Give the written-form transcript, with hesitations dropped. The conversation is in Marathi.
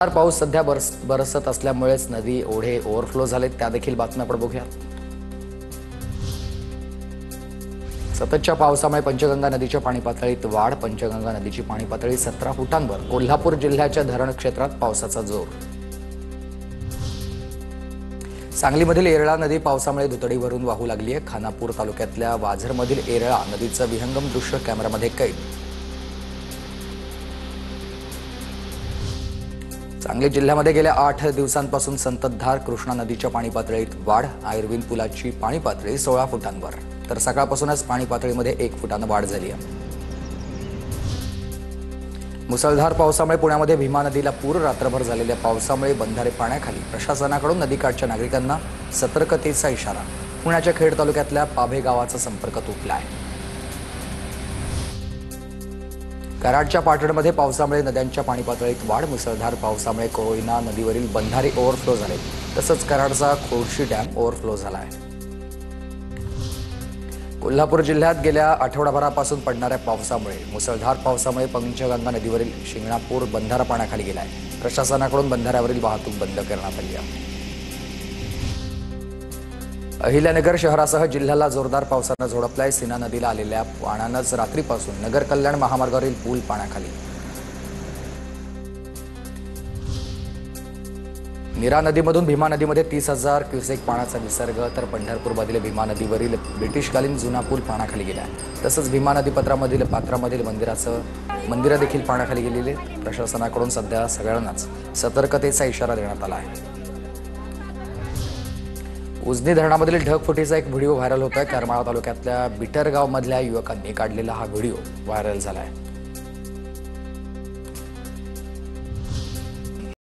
पाऊस सध्या बरसत असल्यामुळेच नदी ओढे ओव्हरफ्लो झालेत, त्या देखील बातम्या आपण बघूया। सततच्या पावसामुळे पंचगंगा नदीच्या पाणी पातळीत वाढ। पंचगंगा नदीची पाणी पातळी 17 फुटांवर। कोल्हापूर जिल्ह्याच्या धरण क्षेत्रात पावसाचा जोर। सांगलीमधील येरळा नदी पावसामुळे दुतडी भरून वाहू लागली आहे। खानापूर तालुक्यातल्या वाझरमधील येरळा नदीचं विहंगम दृश्य कॅमेऱ्यामध्ये कैद। सांगली जिल्ह्यामध्ये गेल्या 8 दिवसांपासून संततधार कृष्णा नदीच्या पाणी पातळीत वाढ। आयर्विन पुलाची पाणी पातळी 16 फुटांवर, तर सकाळपासूनच पाणी पातळीमध्ये 1 फुटानं वाढ झाली आहे। मुसळधार पावसामुळे पुण्यामध्ये भीमा नदीला पूर। रात्रभर झालेल्या पावसामुळे बंधारे पाण्याखाली। प्रशासनाकडून नदीकाठच्या नागरिकांना सतर्कतेचा इशारा। पुण्याच्या खेड तालुक्यातल्या पाभे गावाचा संपर्क तुटला आहे। कराडच्या पाटणमध्ये पावसामुळे नद्यांच्या पाणी पातळीत वाढ। मुसळधार पावसामुळे कोयना नदीवरील बंधारे ओव्हरफ्लो झाले, तसंच कराडचा खोडशी डॅम ओव्हरफ्लो झाला आहे। कोल्हापूर जिल्ह्यात गेल्या आठवडाभरापासून पडणाऱ्या पावसामुळे मुसळधार पावसामुळे पंचगंगा नदीवरील शिंगणापूर बंधारा पाण्याखाली गेला आहे। प्रशासनाकडून बंधाऱ्यावरील वाहतूक बंद करण्यात आली आहे। अहिल्यानगर शहरासह जिल्ह्याला जोरदार पावसानं झोडपलाय। सीना नदीला आलेल्या पाण्यानंच रात्रीपासून नगर कल्याण महामार्गावरील पूल पाण्याखाली। नीरा नदीमधून भीमा नदीमध्ये 30,000 क्युसेक पाण्याचा विसर्ग। तर पंढरपूरमधील भीमा नदीवरील ब्रिटिशकालीन जुना पूल पाण्याखाली गेला आहे। तसंच भीमा नदीपात्रामधील मंदिरं देखील पाण्याखाली गेलेली आहेत। प्रशासनाकडून सध्या सगळ्यांनाच सतर्कतेचा इशारा देण्यात आला आहे। उजनी धरणामधील ढगफुटीचा एक व्हिडिओ व्हायरल होतोय। करमाळा तालुक्यातल्या बिटरगाव मधल्या युवकांनी काढलेला हा व्हिडिओ व्हायरल झाला आहे।